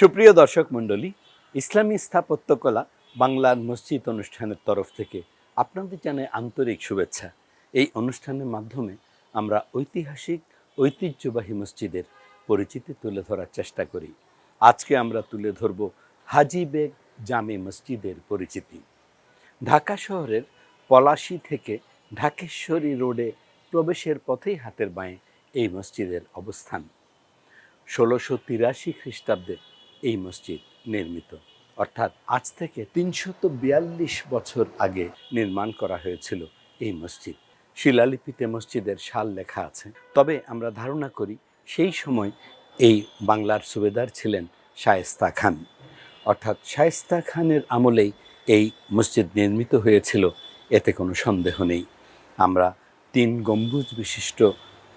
সুপ্রিয় দর্শক মণ্ডলী, ইসলামী স্থাপত্যকলা বাংলার মসজিদ অনুষ্ঠানের তরফ থেকে আপনাদের জানাই আন্তরিক শুভেচ্ছা। এই অনুষ্ঠানের মাধ্যমে আমরা ঐতিহ্যবাহী মসজিদের পরিচিতি তুলে ধরার চেষ্টা করি। আজকে আমরা তুলে ধরব হাজী বেগ জামে মসজিদের পরিচিতি। ঢাকা শহরের পলাশী থেকে ঢাকেশ্বরী রোডে প্রবেশের পথেই হাতের বাঁয়ে এই মসজিদের অবস্থান। 1683 খ্রিস্টাব্দে এই মসজিদ নির্মিত, অর্থাৎ আজ থেকে 342 বছর আগে নির্মাণ করা হয়েছিল এই মসজিদ। শিলালিপিতে মসজিদের সাল লেখা আছে। তবে আমরা ধারণা করি সেই সময় এই বাংলার সুবেদার ছিলেন শায়েস্তা খান, অর্থাৎ শায়েস্তা খানের আমলেই এই মসজিদ নির্মিত হয়েছিল, এতে কোনো সন্দেহ নেই। আমরা 3 গম্বুজ বিশিষ্ট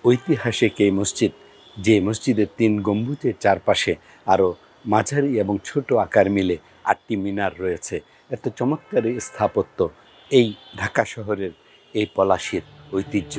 ঐতিহাসিক এই মসজিদ, যে মসজিদের 3 গম্বুজের চারপাশে আরও মাঝারি এবং ছোট আকার মিলে 8টি মিনার রয়েছে। এত চমৎকার স্থাপত্য এই ঢাকা শহরের এই পলাশীর ঐতিহ্য।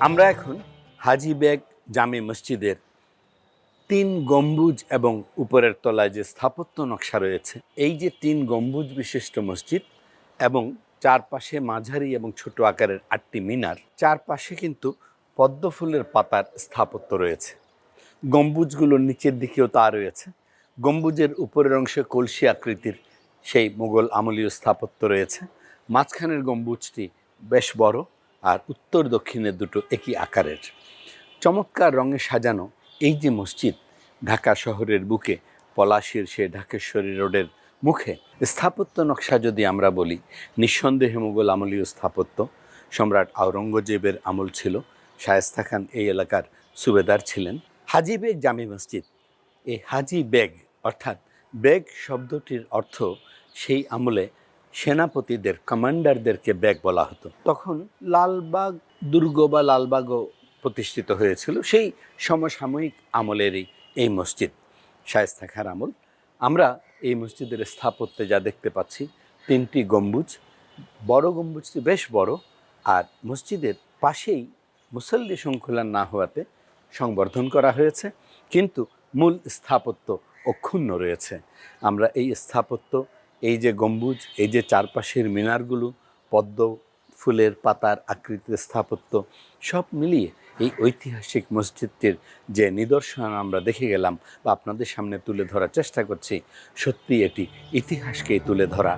আমরা এখন হাজী বেগ জামে মসজিদের 3 গম্বুজ এবং উপরের তলায় যে স্থাপত্য নকশা রয়েছে, এই যে 3 গম্বুজ বিশিষ্ট মসজিদ এবং চারপাশে মাঝারি এবং ছোট আকারের 8টি মিনার, চারপাশে কিন্তু পদ্ম ফুলের পাতার স্থাপত্য রয়েছে। গম্বুজগুলোর নিচের দিকেও তা রয়েছে। গম্বুজের উপরের অংশে কলসি আকৃতির সেই মুঘল আমলীয় স্থাপত্য রয়েছে। মাঝখানের গম্বুজটি বেশ বড়, আর উত্তর দক্ষিণের দুটো একই আকারের। চমৎকার রঙে সাজানো এই যে মসজিদ, ঢাকা শহরের বুকে পলাশীর সে ঢাকেশ্বরী রোডের মুখে স্থাপত্য নকশা যদি আমরা বলি, নিঃসন্দেহে মুঘল আমলীয় স্থাপত্য। সম্রাট আওরঙ্গজেবের আমল ছিল, শায়েস্তা খান এই এলাকার সুবেদার ছিলেন। হাজী বেগ জামে মসজিদ, এই হাজী বেগ অর্থাৎ বেগ শব্দটির অর্থ সেই আমলে সেনাপতিদের, কমান্ডারদেরকে বেগ বলা হতো। তখন লালবাগ দুর্গ বা লালবাগও প্রতিষ্ঠিত হয়েছিল, সেই সমসাময়িক আমলেরই এই মসজিদ, শায়েস্তা খাঁর আমল। আমরা এই মসজিদের স্থাপত্যে যা দেখতে পাচ্ছি, 3টি গম্বুজ, বড় গম্বুজটি বেশ বড়, আর মসজিদের পাশেই মুসল্লি সংকুলান না হওয়াতে সংবর্ধন করা হয়েছে, কিন্তু মূল স্থাপত্য অক্ষুণ্ণ রয়েছে। আমরা এই স্থাপত্য, এই যে গম্বুজ, এই যে চারপাশের মিনারগুলো, পদ্ম ফুলের পাতার আকৃতির স্থাপত্য, সব মিলিয়ে এই ঐতিহাসিক মসজিদটির যে নিদর্শন আমরা দেখে গেলাম বা আপনাদের সামনে তুলে ধরার চেষ্টা করছি, সত্যি এটি ইতিহাসকেই তুলে ধরা।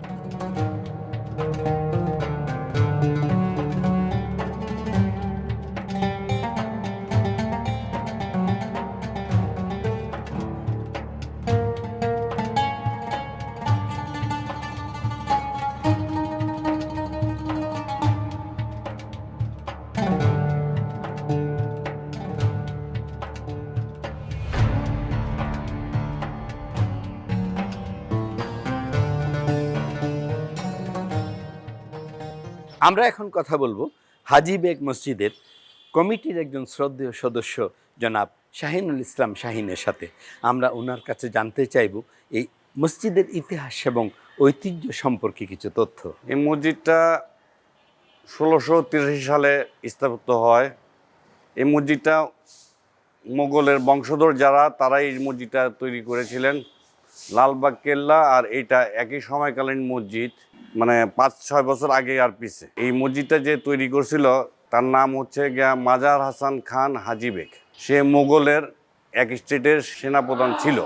আমরা এখন কথা বলবো হাজী বেগ মসজিদের কমিটির একজন শ্রদ্ধেয় সদস্য জনাব শাহিনুল ইসলাম শাহিনের সাথে। আমরা ওনার কাছে জানতে চাইব এই মসজিদের ইতিহাস এবং ঐতিহ্য সম্পর্কে কিছু তথ্য। এই মসজিদটা 1683 সালে স্থাপিত হয়। এই মসজিদটা মোগলের বংশধর যারা, তারা এই মসজিদটা তৈরি করেছিলেন। লালবাগ কেল্লা আর এইটা একই সময়কালীন মসজিদ, মানে 5-6 বছর আগে আর পিছে। এই মসজিদটা যে তৈরি করছিল তার নাম হচ্ছে মাজার হাসান খান হাজী বেগ। সে মোগলের এক স্টেটের সেনাপ্রধান ছিল।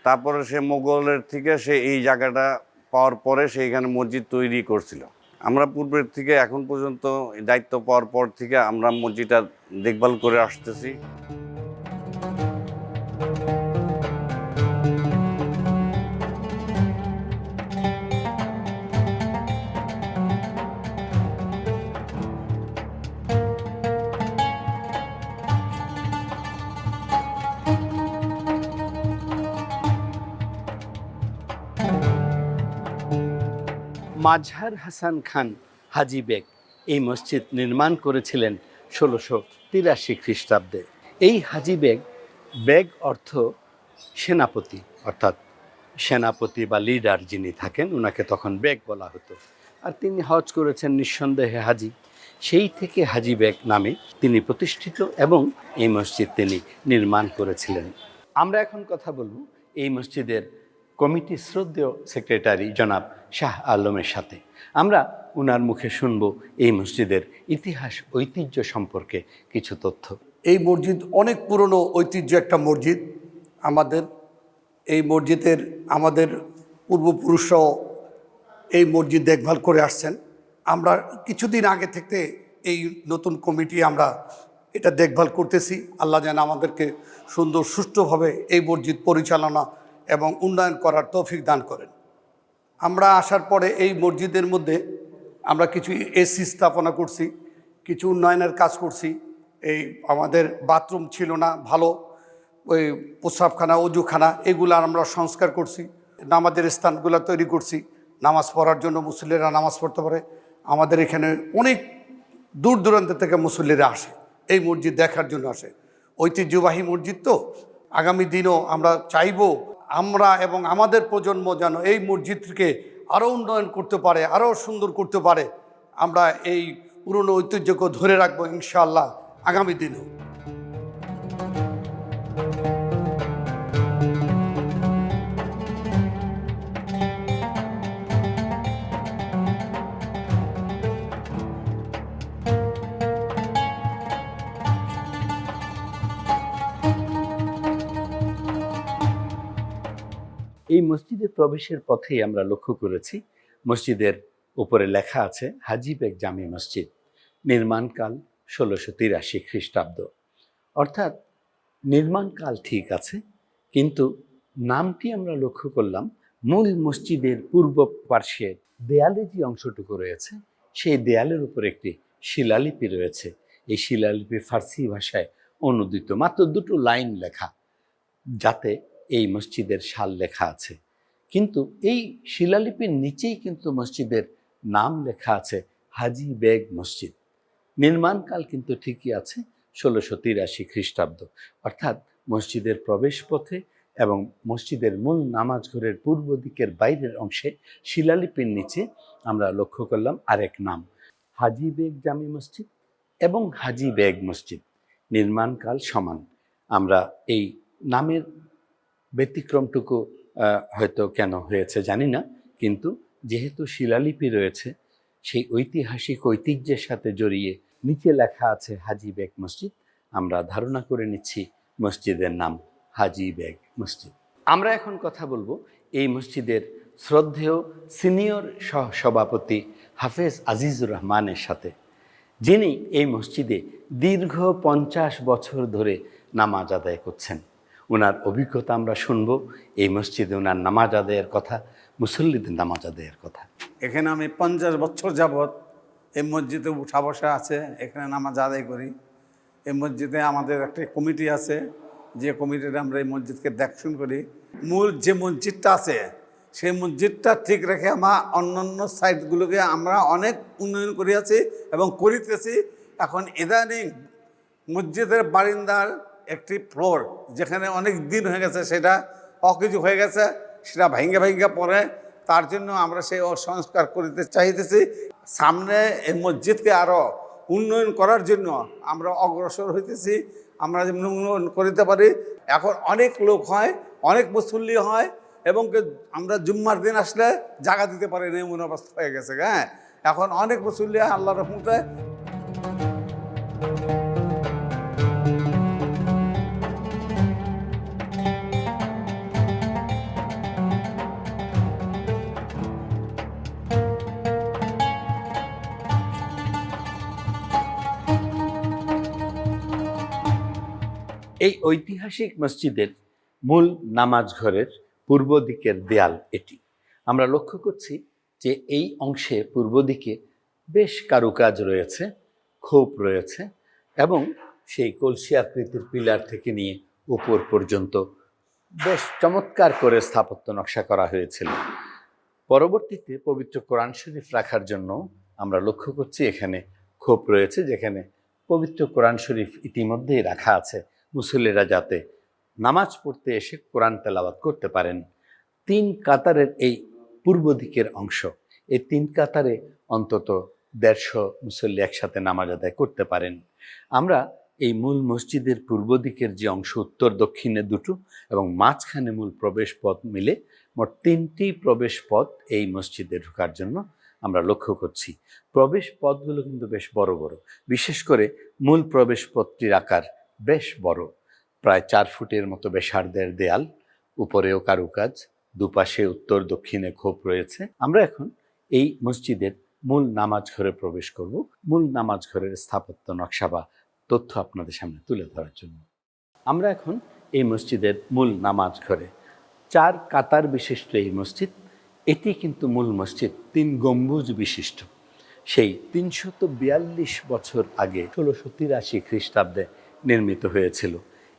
তারপরে সে মোগলের থেকে সে এই জায়গাটা পাওয়ার পরে সে এখানে মসজিদ তৈরি করছিল। আমরা পূর্বের থেকে এখন পর্যন্ত দায়িত্ব পাওয়ার পর থেকে আমরা মসজিদটা দেখভাল করে আসতেছি। মাজহার হাসান খান হাজী বেগ এই মসজিদ নির্মাণ করেছিলেন 1683 খ্রিস্টাব্দে। এই হাজী বেগ, বেগ অর্থ সেনাপতি, অর্থাৎ সেনাপতি বা লিডার যিনি থাকেন ওনাকে তখন বেগ বলা হতো। আর তিনি হজ করেছেন নিঃসন্দেহে হাজী, সেই থেকে হাজী বেগ নামে তিনি প্রতিষ্ঠিত এবং এই মসজিদ তিনি নির্মাণ করেছিলেন। আমরা এখন কথা বলবো এই মসজিদের কমিটি শ্রদ্ধেয় সেক্রেটারি জনাব শাহ আলমের সাথে। আমরা ওনার মুখে শুনব এই মসজিদের ইতিহাস ঐতিহ্য সম্পর্কে কিছু তথ্য। এই মসজিদ অনেক পুরনো ঐতিহ্য একটা মসজিদ। এই মসজিদের আমাদের পূর্বপুরুষরাও এই মসজিদ দেখভাল করে আসছেন। আমরা কিছুদিন আগে থেকে এই নতুন কমিটি আমরা এটা দেখভাল করতেছি। আল্লাহ যেন আমাদেরকে সুন্দর সুষ্ঠুভাবে এই মসজিদ পরিচালনা এবং উন্নয়ন করার তৌফিক দান করেন। আমরা আসার পরে এই মসজিদের মধ্যে আমরা কিছু এসি স্থাপনা করছি, কিছু উন্নয়নের কাজ করছি। এই আমাদের বাথরুম ছিল না ভালো, ওই প্রস্রাবখানা, অজুখানা, এগুলো আমরা সংস্কার করছি। নামাজের স্থানগুলো তৈরি করছি, নামাজ পড়ার জন্য মুসল্লিরা নামাজ পড়তে পারে। আমাদের এখানে অনেক দূর দূরান্ত থেকে মুসল্লিরা আসে, এই মসজিদ দেখার জন্য আসে। ঐতিহ্যবাহী মসজিদ তো, আগামী দিনও আমরা চাইব আমরা এবং আমাদের প্রজন্ম যেন এই মসজিদকে আরও উন্নয়ন করতে পারে, আরও সুন্দর করতে পারে। আমরা এই পুরনো ঐতিহ্যকে ধরে রাখবো ইনশাআল্লাহ আগামী দিনেও। এই মসজিদে প্রবেশের পথেই আমরা লক্ষ্য করেছি মসজিদের উপরে লেখা আছে হাজী বেগ জামে মসজিদ, নির্মাণকাল 1683 খ্রিস্টাব্দ। অর্থাৎ নির্মাণকাল ঠিক আছে, কিন্তু নামটি আমরা লক্ষ্য করলাম মূল মসজিদের পূর্ব পার্শ্বে দেয়ালে যে অংশটুকু রয়েছে সেই দেয়ালের উপর একটি শিলালিপি রয়েছে। এই শিলালিপি ফার্সি ভাষায় অনুদিত, মাত্র 2টো লাইন লেখা, যাতে এই মসজিদের সাল লেখা আছে। কিন্তু এই শিলালিপির নিচেই কিন্তু মসজিদের নাম লেখা আছে হাজী বেগ মসজিদ। নির্মাণকাল কিন্তু ঠিকই আছে 1683 খ্রিস্টাব্দ। অর্থাৎ মসজিদের প্রবেশ পথে এবং মসজিদের মূল নামাজ ঘরের পূর্ব দিকের বাইরের অংশে শিলালিপির নিচে আমরা লক্ষ্য করলাম আরেক নাম, হাজী বেগ জামে মসজিদ এবং হাজী বেগ মসজিদ, নির্মাণকাল সমান। আমরা এই নামের ব্যতিক্রমটুকু হয়তো কেন হয়েছে জানি না, কিন্তু যেহেতু শিলালিপি রয়েছে সেই ঐতিহাসিক ঐতিহ্যের সাথে জড়িয়ে নিচে লেখা আছে হাজী বেগ মসজিদ, আমরা ধারণা করে নিচ্ছি মসজিদের নাম হাজী বেগ মসজিদ। আমরা এখন কথা বলবো এই মসজিদের শ্রদ্ধেয় সিনিয়র সভাপতি হাফেজ আজিজুর রহমানের সাথে, যিনি এই মসজিদে দীর্ঘ 50 বছর ধরে নামাজ আদায় করছেন। ওনার অভিজ্ঞতা আমরা শুনবো, এই মসজিদে ওনার নামাজ আদায়ের কথা, মুসল্লিদের নামাজ আদায়ের কথা। এখানে আমি 50 বছর যাবৎ এই মসজিদে উঠা বসা আছে, এখানে নামাজ আদায় করি। এই মসজিদে আমাদের একটা কমিটি আছে, যে কমিটিতে আমরা এই মসজিদকে দেখাশোন করি। মূল যে মসজিদটা আছে সেই মসজিদটা ঠিক রেখে আমার অন্যান্য সাইটগুলোকে আমরা অনেক উন্নয়ন করিয়াছি এবং করিতেছি। এখন ইদানিং মসজিদের বারিন্দার একটি ফ্লোর যেখানে অনেক দিন হয়ে গেছে, সেটা অকেজু হয়ে গেছে, সেটা ভাঙ্গা ভাঙ্গা পড়ে। তার জন্য আমরা সেই সংস্কার করিতে চাইতেছি। সামনে এই মসজিদকে আরও উন্নয়ন করার জন্য আমরা অগ্রসর হইতেছি। আমরা যেমন উন্নয়ন করিতে পারি। এখন অনেক লোক হয়, অনেক মুসল্লি হয়, এবং আমরা জুম্মার দিন আসলে জায়গা দিতে পারি না, এমন অবস্থা হয়ে গেছে। হ্যাঁ, এখন অনেক মুসল্লি আল্লাহর রহমতে। এই ঐতিহাসিক মসজিদের মূল নামাজ ঘরের পূর্ব দিকের দেয়াল এটি। আমরা লক্ষ্য করছি যে এই অংশে পূর্ব দিকে বেশ কারুকাজ রয়েছে, খোপ রয়েছে, এবং সেই কলসি আকৃতির পিলার থেকে নিয়ে উপর পর্যন্ত বেশ চমৎকার করে স্থাপত্য নকশা করা হয়েছিল। পরবর্তীতে পবিত্র কোরআন শরীফ রাখার জন্য আমরা লক্ষ্য করছি এখানে খোপ রয়েছে, যেখানে পবিত্র কোরআন শরীফ ইতিমধ্যেই রাখা আছে, মুসল্লিরা যাতে নামাজ পড়তে এসে কোরআন তেলাওয়াত করতে পারেন। 3 কাতারের এই পূর্ব দিকের অংশ, এই 3 কাতারে অন্তত 150 মুসল্লি একসাথে নামাজ আদায় করতে পারেন। আমরা এই মূল মসজিদের পূর্ব দিকের যে অংশ, উত্তর দক্ষিণে দুটো এবং মাঝখানে মূল প্রবেশ পথ মিলে মোট 3টি প্রবেশ পথ এই মসজিদে ঢোকার জন্য আমরা লক্ষ্য করছি। প্রবেশ পথগুলো কিন্তু বেশ বড় বড়, বিশেষ করে মূল প্রবেশ পথটির আকার বেশ বড়, প্রায় 4 ফুটের মতো ব্যাসার্ধের দেয়াল, উপরেও কারুকাজ, দুপাশে উত্তর দক্ষিণে খোপ রয়েছে। আমরা এখন এই মসজিদের মূল নামাজ ঘরে প্রবেশ করব, মূল নামাজ ঘরের স্থাপত্য নকশা বা তথ্য আপনাদের সামনে তুলে ধরার জন্য। আমরা এখন এই মসজিদের মূল নামাজ ঘরে, 4 কাতার বিশিষ্ট এই মসজিদ, এটি কিন্তু মূল মসজিদ 3 গম্বুজ বিশিষ্ট। সেই 342 বছর আগে 1683 খ্রিস্টাব্দে নির্মিত হয়েছিল।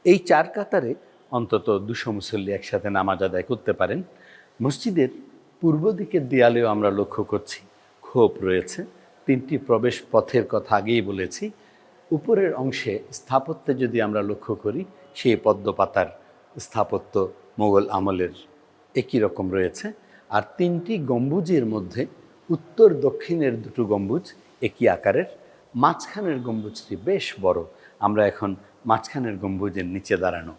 এই 4 কাতারে অন্তত 200 মুসল্লি একসাথে নামাজ আদায় করতে পারেন। মসজিদের পূর্ব দিকের দেয়ালেও আমরা লক্ষ্য করছি খোপ রয়েছে। 3টি প্রবেশ পথের কথা আগেই বলেছি। উপরের অংশে স্থাপত্যে যদি আমরা লক্ষ্য করি, সেই পদ্মপাতার স্থাপত্য মোগল আমলের একই রকম রয়েছে। আর 3টি গম্বুজের মধ্যে উত্তর দক্ষিণের 2টো গম্বুজ একই আকারের, মাঝখানের গম্বুজটি বেশ বড়। আমরা এখন মাঝখানের গম্বুজের নিচে দাঁড়ানো।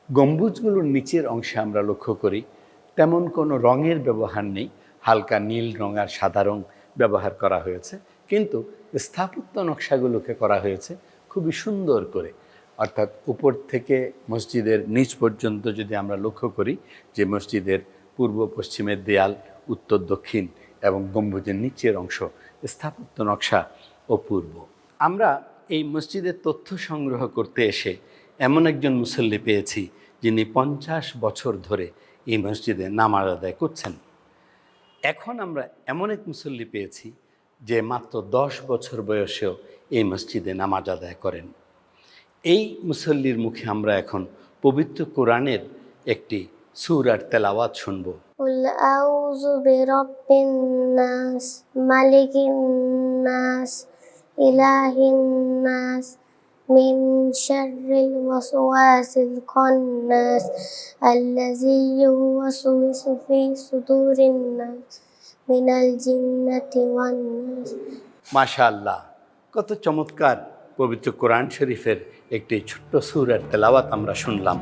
গম্বুজগুলোর নিচের অংশে আমরা লক্ষ্য করি তেমন কোনো রঙের ব্যবহার নেই, হালকা নীল রং আর সাদা রং ব্যবহার করা হয়েছে, কিন্তু স্থাপত্য নকশাগুলোকে করা হয়েছে খুবই সুন্দর করে। অর্থাৎ উপর থেকে মসজিদের নিচ পর্যন্ত যদি আমরা লক্ষ্য করি, যে মসজিদের পূর্ব পশ্চিমের দেয়াল, উত্তর দক্ষিণ এবং গম্বুজের নিচের অংশ, স্থাপত্য নকশা অপূর্ব। আমরা এই মসজিদের তথ্য সংগ্রহ করতে এসে এমন একজন মুসল্লি পেয়েছি যিনি 50 বছর ধরে এই মসজিদে নামাজ আদায় করছেন। এখন আমরা এমন এক মুসল্লি পেয়েছি যে মাত্র 10 বছর বয়সেও এই মসজিদে নামাজ আদায় করেন। এই মুসল্লির মুখে আমরা এখন পবিত্র কোরআনের একটি সূরার তেলাওয়াত শুনব। কুল আউযু বিরাব্বিন নাস মালিকিন নাস ইলাহিন নাস মিন শাররিল ওয়াসওয়াসিল খান্নাস আল্লাযী ইউওয়াসওয়িসু ফি সুদুরিন নাস মিনাল জিন্নাতি ওয়ান নাস। মাশাআল্লাহ, কত চমৎকার পবিত্র কোরআন শরীফের একটি ছোট্ট সূরার তেলাওয়াত আমরা শুনলাম।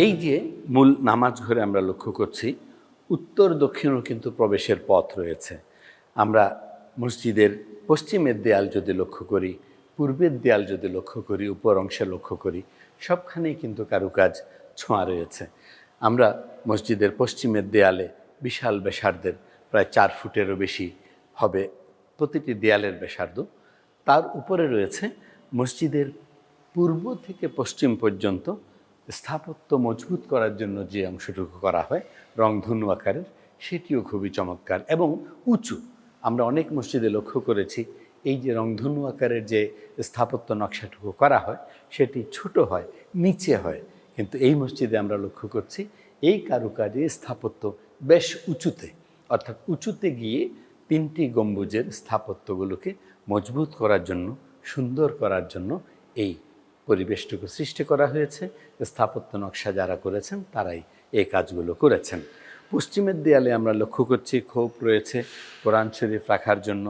এই যে মূল নামাজ ঘরে আমরা লক্ষ্য করছি, উত্তর দক্ষিণও কিন্তু প্রবেশের পথ রয়েছে। আমরা মসজিদের পশ্চিমের দেয়াল যদি লক্ষ্য করি, পূর্বের দেয়াল যদি লক্ষ্য করি, উপর অংশে লক্ষ্য করি, সবখানেই কিন্তু কারুকাজ ছোঁয়া রয়েছে। আমরা মসজিদের পশ্চিমের দেয়ালে বিশাল ব্যাসার্ধের, প্রায় 4 ফুটেরও বেশি হবে প্রতিটি দেয়ালের ব্যাসার্ধ। তার উপরে রয়েছে মসজিদের পূর্ব থেকে পশ্চিম পর্যন্ত স্থাপত্য মজবুত করার জন্য যে অংশটুকু করা হয় রংধনু আকারের, সেটিও খুবই চমৎকার এবং উঁচু। আমরা অনেক মসজিদে লক্ষ্য করেছি এই যে রংধনু আকারের যে স্থাপত্য নকশাটুকু করা হয় সেটি ছোট হয়, নিচে হয়, কিন্তু এই মসজিদে আমরা লক্ষ্য করছি এই কারুকাজে স্থাপত্য বেশ উঁচুতে, অর্থাৎ উঁচুতে গিয়ে 3টি গম্বুজের স্থাপত্যগুলোকে মজবুত করার জন্য, সুন্দর করার জন্য এই পরিবেশটুকু সৃষ্টি করা হয়েছে। স্থাপত্য নকশা যারা করেছেন তারাই এই কাজগুলো করেছেন। পশ্চিমের দেয়ালে আমরা লক্ষ্য করছি খোপ রয়েছে কোরআন শরীফ রাখার জন্য,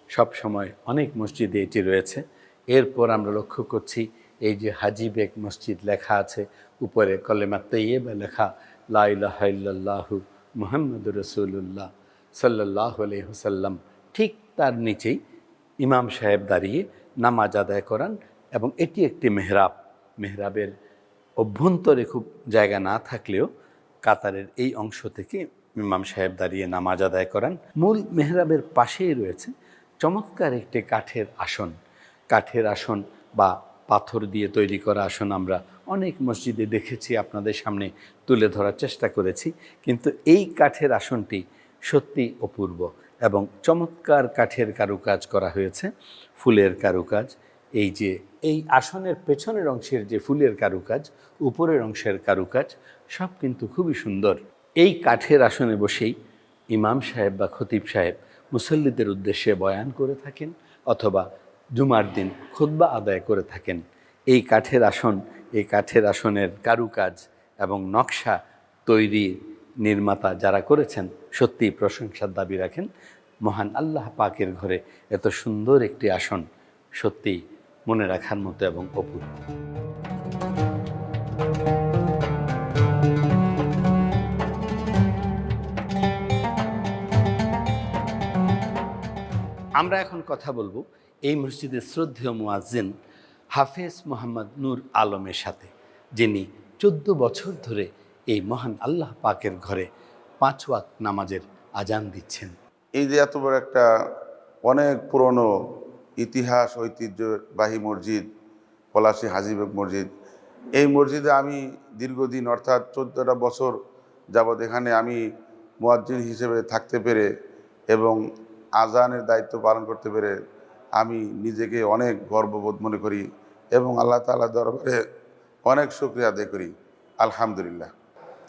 সব সময় অনেক মসজিদে এটি রয়েছে। এরপর আমরা লক্ষ্য করছি এই যে হাজী বেগ মসজিদ লেখা আছে, উপরে কলেমা তাইয়্যিবা লেখা, লা ইলাহা ইল্লাল্লাহু মুহাম্মাদুর রাসূলুল্লাহ সাল্লাল্লাহু আলাইহি ওয়াসাল্লাম। ঠিক তার নিচেই ইমাম সাহেব দাঁড়িয়ে নামাজ আদায় করান এবং এটি একটি মেহরাব। মেহরাবের অভ্যন্তরে খুব জায়গা না থাকলেও কাতারের এই অংশ থেকে ইমাম সাহেব দাঁড়িয়ে নামাজ আদায় করান। মূল মেহরাবের পাশেই রয়েছে চমৎকার একটি কাঠের আসন বা পাথর দিয়ে তৈরি করা আসন আমরা অনেক মসজিদে দেখেছি, আপনাদের সামনে তুলে ধরার চেষ্টা করেছি। কিন্তু এই কাঠের আসনটি সত্যি অপূর্ব এবং চমৎকার কাঠের কারুকাজ করা হয়েছে, ফুলের কারুকাজ। এই আসনের পেছনের অংশের যে ফুলের কারুকাজ, উপরের অংশের কারুকাজ সব কিন্তু খুবই সুন্দর। এই কাঠের আসনে বসেই ইমাম সাহেব বা খতিব সাহেব মুসল্লিদের উদ্দেশ্যে বয়ান করে থাকেন অথবা জুমার দিন খুতবা আদায় করে থাকেন। এই কাঠের আসনের কারুকাজ এবং নকশা তৈরি নির্মাতা যারা করেছেন সত্যি প্রশংসার দাবি রাখেন। মহান আল্লাহ পাকের ঘরে এত সুন্দর একটি আসন সত্যি মনে রাখার মতো এবং অপূর্ব। আমরা এখন কথা বলবো এই মসজিদের শ্রদ্ধেয় মুয়াজ্জিন হাফেজ মোহাম্মদ নূর আলমের সাথে, যিনি 14 বছর ধরে এই মহান আল্লাহ পাকের ঘরে 5 ওয়াক্ত নামাজের আজান দিচ্ছেন। এই যে এত বড় একটা অনেক পুরনো ইতিহাস ঐতিহ্যবাহী মসজিদ পলাশী হাজীবেগ মসজিদ, এই মসজিদে আমি দীর্ঘদিন অর্থাৎ 14টা বছর যাবৎ এখানে আমি মুয়াজ্জিন হিসেবে থাকতে পেরে এবং আজানের দায়িত্ব পালন করতে পেরে আমি নিজেকে অনেক গর্ববোধ মনে করি এবং আল্লাহ তাআলার দরবারে অনেক শুকরিয়া আদায় করি। আলহামদুলিল্লাহ।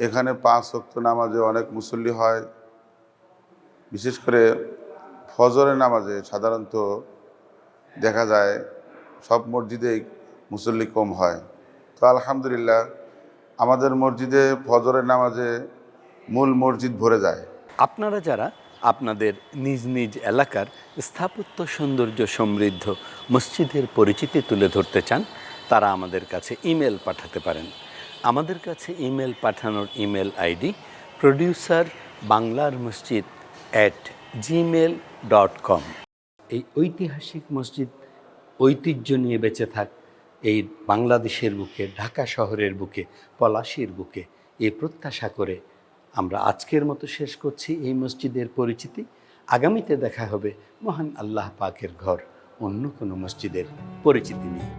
এখানে 5 ওয়াক্ত নামাজে অনেক মুসল্লি হয়, বিশেষ করে ফজরের নামাজে সাধারণত দেখা যায় সব মসজিদেই মুসল্লি কম হয়। তো আলহামদুলিল্লাহ আমাদের মসজিদে ফজরের নামাজে মূল মসজিদ ভরে যায়। আপনারা যারা আপনাদের নিজ নিজ এলাকার স্থাপত্য সৌন্দর্য সমৃদ্ধ মসজিদের পরিচিতি তুলে ধরতে চান, তারা আমাদের কাছে ইমেল পাঠাতে পারেন। আমাদের কাছে ইমেল পাঠানোর ইমেল আইডি producerbanglarmasjid@gmail.com। এই ঐতিহাসিক মসজিদ ঐতিহ্য নিয়ে বেঁচে থাক এই বাংলাদেশের বুকে, ঢাকা শহরের বুকে, পলাশীর বুকে, এই প্রত্যাশা করে আমরা আজকের মতো শেষ করছি এই মসজিদের পরিচিতি। আগামীতে দেখা হবে মহান আল্লাহ পাকের ঘর অন্য কোনো মসজিদের পরিচিতি নিয়ে।